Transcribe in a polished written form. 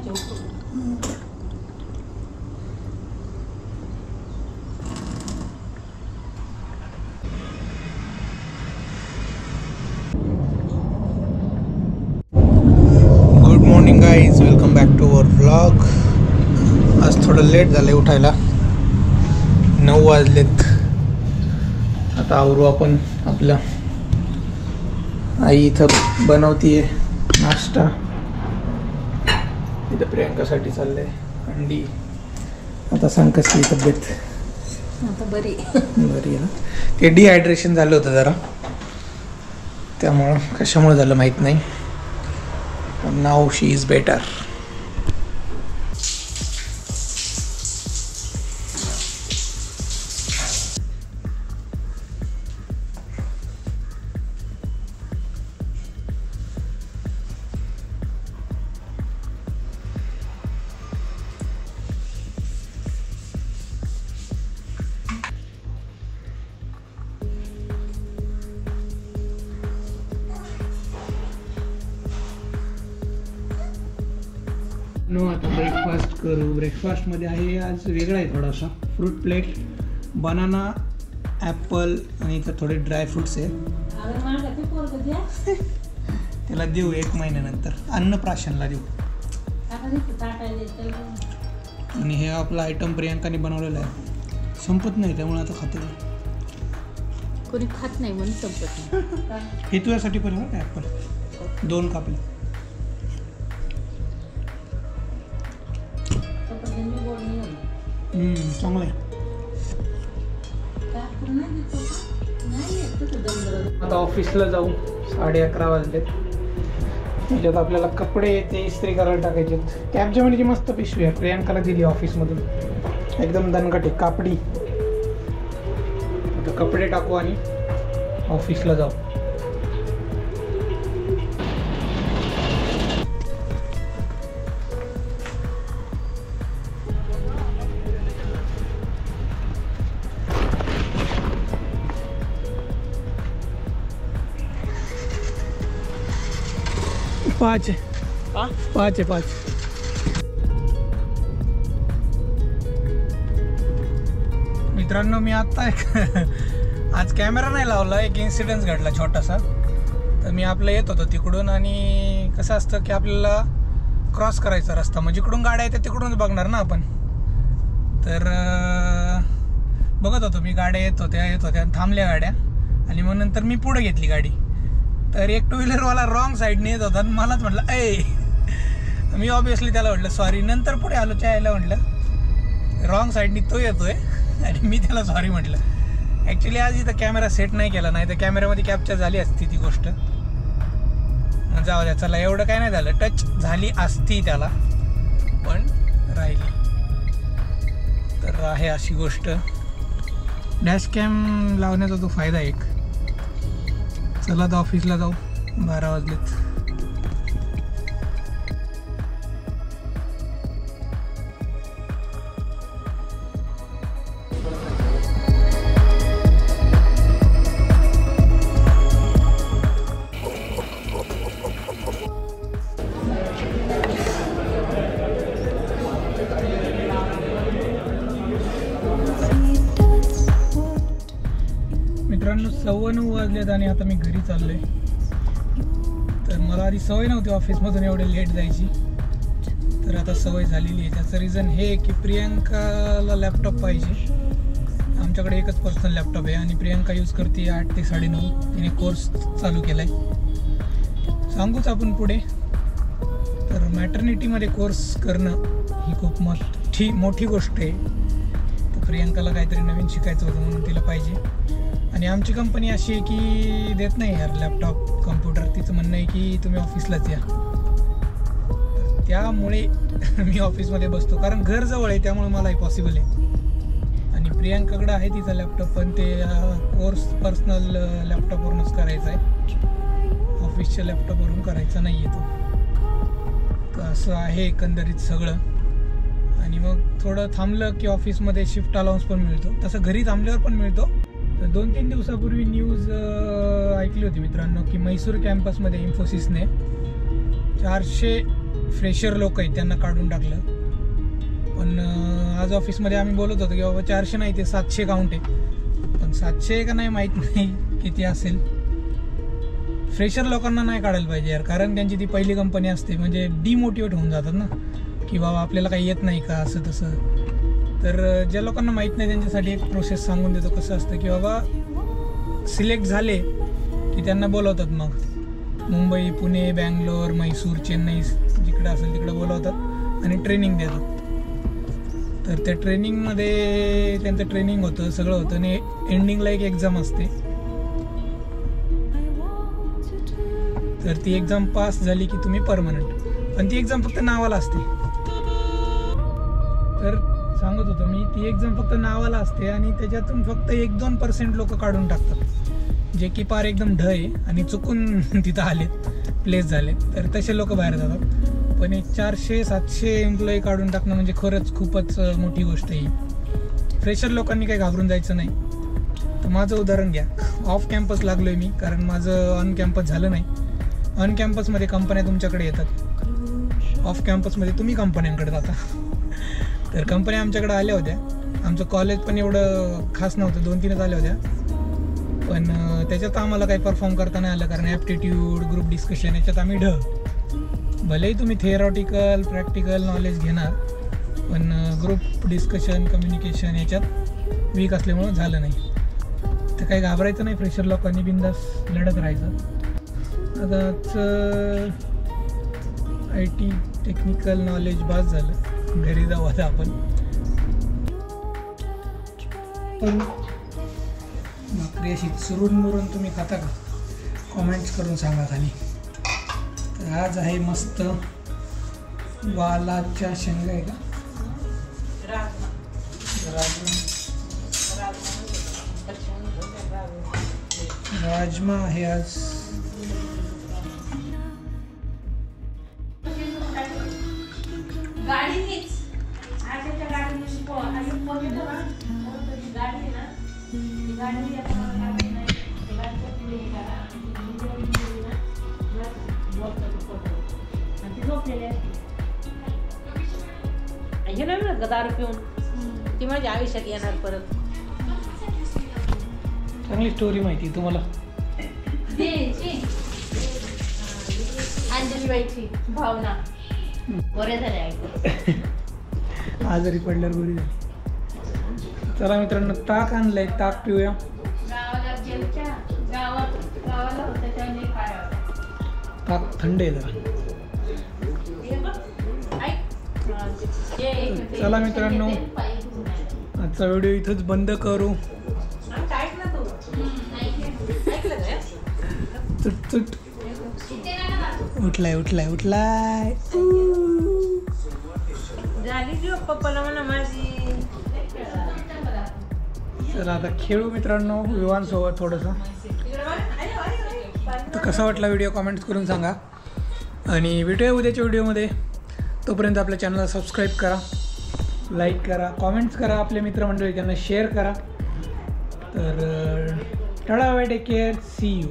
Good morning guys, welcome back to our vlog. आज थोडं late झालं उठायला, 9 वाजलेत. आता आवरू आपण आपलं. आई इथं बनवतीये नाश्ता. इथं प्रियंकासाठी चाललंय अंडी. आता सांग कशी तब्येत? आता बरी आहे ना. ते डिहायड्रेशन झालं होतं जरा, त्यामुळं कशामुळे झालं माहीत नाही. Now she is better. आता ब्रेकफास्ट करू. ब्रेकफास्टमध्ये आहे आज वेगळा आहे थोडासा. फ्रूट प्लेट, बनाना, ॲपल आणि इथं थोडे ड्रायफ्रुट्स आहेत. त्याला देऊ 1 महिन्यानंतर, अन्नप्राशनला देऊ. आणि हे आपला आयटम प्रियंकाने बनवलेला आहे. संपत नाही त्यामुळे आता खाते. कोणी खात नाही म्हणून संपत नाही. हे तुझ्यासाठी पण बरं का ॲपल 2 कापले. चांगलं आहे. आता ऑफिसला जाऊ. 11:30 वाजलेत. त्याच्यात आपल्याला कपडे ते इस्त्री करायला टाकायचे. कॅपजेमिनीची मस्त पिशवी आहे, प्रियंकाला दिली ऑफिसमधून, एकदम दणकट कापडी. आता कपडे टाकू आणि ऑफिसला जाऊ. पाच आहे. मित्रांनो, मी आता आज कॅमेरा नाही लावला. एक इन्सिडेंट घडला छोटासा. तर मी आपलं येत होतो तिकडून, आणि कसं असतं की आपल्याला क्रॉस करायचा रस्ता, म्हणजे जिकडून गाड्या येतात तिकडूनच बघणार ना आपण. तर बघत होतो मी, गाड्या येत होत्या थांबल्या गाड्या, आणि मग नंतर मी पुढे घेतली गाडी. तर एक 2 व्हीलरवाला रॉंग साईडने येत होता आणि मलाच म्हटलं मी ऑब्विसली त्याला म्हटलं सॉरी. नंतर पुढे आलो चायला, म्हटलं रॉंग साईडनी तो येतोय आणि मी त्याला सॉरी म्हटलं. ॲक्च्युली आज इथं कॅमेरा सेट नाही केला, नाही तर कॅमेऱ्यामध्ये कॅप्चर झाली असती ती गोष्ट. जाऊ द्या, चला एवढं काय नाही झालं. टच झाली असती त्याला, पण राहिली. तर आहे अशी गोष्ट. डॅश कॅम लावण्याचा तो फायदा एक. चला आता ऑफिसला जाऊ. 12 वाजलेत. मित्रांनो, 9:15 वाजलेत आणि आता मी घरी चाललोय. तर मला आधी सवय नव्हती ऑफिसमधून एवढे लेट जायची, तर आता सवय झालेली आहे. त्याचं रिझन हे की प्रियंकाला लॅपटॉप पाहिजे. आमच्याकडे एकच पर्सनल लॅपटॉप आहे आणि प्रियंका यूज करते 8 ते 9:30. तिने कोर्स चालू केला आहे, सांगूच आपण पुढे. तर मॅटर्निटीमध्ये कोर्स करणं ही खूप मोठी गोष्ट आहे. तर प्रियंकाला काहीतरी नवीन शिकायचं होतं म्हणून तिला पाहिजे. आणि आमची कंपनी अशी आहे की देत नाही यार लॅपटॉप, कम्प्युटर. तिचं म्हणणं आहे की तुम्ही ऑफिसलाच या. त्यामुळे मी ऑफिसमध्ये बसतो, कारण घर जवळ आहे, त्यामुळे मलाही पॉसिबल आहे. आणि प्रियंकाकडं आहे तिचा लॅपटॉप, पण ते कोर्स पर्सनल लॅपटॉपवरूनच करायचा आहे, ऑफिसच्या लॅपटॉपवरून करायचा नाही आहे तो. तर असं आहे एकंदरीत सगळं. आणि मग थोडं थांबलं की ऑफिसमध्ये शिफ्ट अलाउन्स पण मिळतो, तसं घरी थांबल्यावर पण मिळतो. तर 2-3 दिवसापूर्वी न्यूज ऐकली होती मित्रांनो की म्हैसूर कॅम्पसमध्ये इन्फोसिसने 400 फ्रेशर लोक आहेत त्यांना काढून टाकलं. पण आज ऑफिसमध्ये आम्ही बोलत होतो की बाबा 400 नाही ते 700 काउंट आहे. पण 700 का नाही माहीत नाही किती असेल. फ्रेशर लोकांना नाही काढायला पाहिजे यार, कारण त्यांची ती पहिली कंपनी असते. म्हणजे डिमोटिवेट होऊन जातात ना की बाबा आपल्याला काही येत नाही का असं तसं. तर ज्या लोकांना माहीत नाही त्यांच्यासाठी एक प्रोसेस सांगून देतो. कसं असतं की बाबा सिलेक्ट झाले की त्यांना बोलवतात. मग मुंबई, पुणे, बँगलोर, म्हैसूर, चेन्नई जिकडे असेल तिकडे बोलवतात आणि ट्रेनिंग देतात. तर त्या ट्रेनिंगमध्ये त्यांचं ट्रेनिंग होतं, सगळं होतं आणि एंडिंगला एक एक्झाम असते. तर ती एक्झाम पास झाली की तुम्ही परमनंट. पण ती एक्झाम फक्त नावाला असते. तर सांगत होतो मी, ती एक्झाम फक्त नावाला असते आणि त्याच्यातून फक्त 1-2% लोक काढून टाकतात, जे की पार एकदम ढ आहे आणि चुकून तिथं आलेत, प्लेस झालेत. तर तसे लोक बाहेर जातात. पण एक 400-700 एम्प्लॉई काढून टाकणं म्हणजे खरंच खूपच मोठी गोष्ट आहे. फ्रेशर लोकांनी काही घाबरून जायचं नाही. तर माझं उदाहरण घ्या. ऑफ कॅम्पस लागलो आहे मी, कारण माझं ऑन कॅम्पस झालं नाही. ऑन कॅम्पसमध्ये कंपन्या तुमच्याकडे येतात, ऑफ कॅम्पसमध्ये तुम्ही कंपन्यांकडे जाता. तर कंपन्या आमच्याकडे आल्या होत्या. आमचं कॉलेज पण एवढं खास नव्हतं, 2-3च आल्या होत्या. पण त्याच्यात आम्हाला काही परफॉर्म करता नाही आलं, कारण ॲप्टिट्यूड, ग्रुप डिस्कशन याच्यात आम्ही भलेही तुम्ही थिअरॉटिकल प्रॅक्टिकल नॉलेज घेणार, पण ग्रुप डिस्कशन कम्युनिकेशन याच्यात वीक असल्यामुळं झालं नाही. तर काही घाबरायचं नाही. फ्रेशर लोकांनी बिंदास लढत राहायचं. आताच IT टेक्निकल नॉलेज बास झालं, घरी जाऊ आता आपण. भाकरी अशी चुरून मुरून तुम्ही खाता का? कॉमेंट्स करून सांगा खाली. तर आज आहे मस्त वालाच्या शेंगा आहे का, राजमा आहे आज. हे नाही म्हणत का दारू पिऊन ती माझ्या आयुष्यात येणार परत. चांगली स्टोरी माहिती तुम्हाला. अंजलीबाईची भावना बरे झाले ऐकून. आजारी पडल्यावर गोरी झाली. चला मित्रांनो, ताक आणलंय, ताक पिऊया. ताक थंड आहे जरा. चला मित्रांनो, आजचा व्हिडिओ इथंच बंद करू. चुट उठलाय. पप्पाला म्हणा माझी. चला आता खेळू मित्रांनो विवांसोबत थोडंसं. तर कसा वाटला व्हिडिओ कमेंट्स करून सांगा. आणि भेटूया उद्याच्या व्हिडिओमध्ये. तोपर्यंत आपल्या चॅनलला सबस्क्राईब करा, लाईक करा, कॉमेंट्स करा, आपले मित्रमंडळी त्यांना शेअर करा. तर tata bye, take care, see you.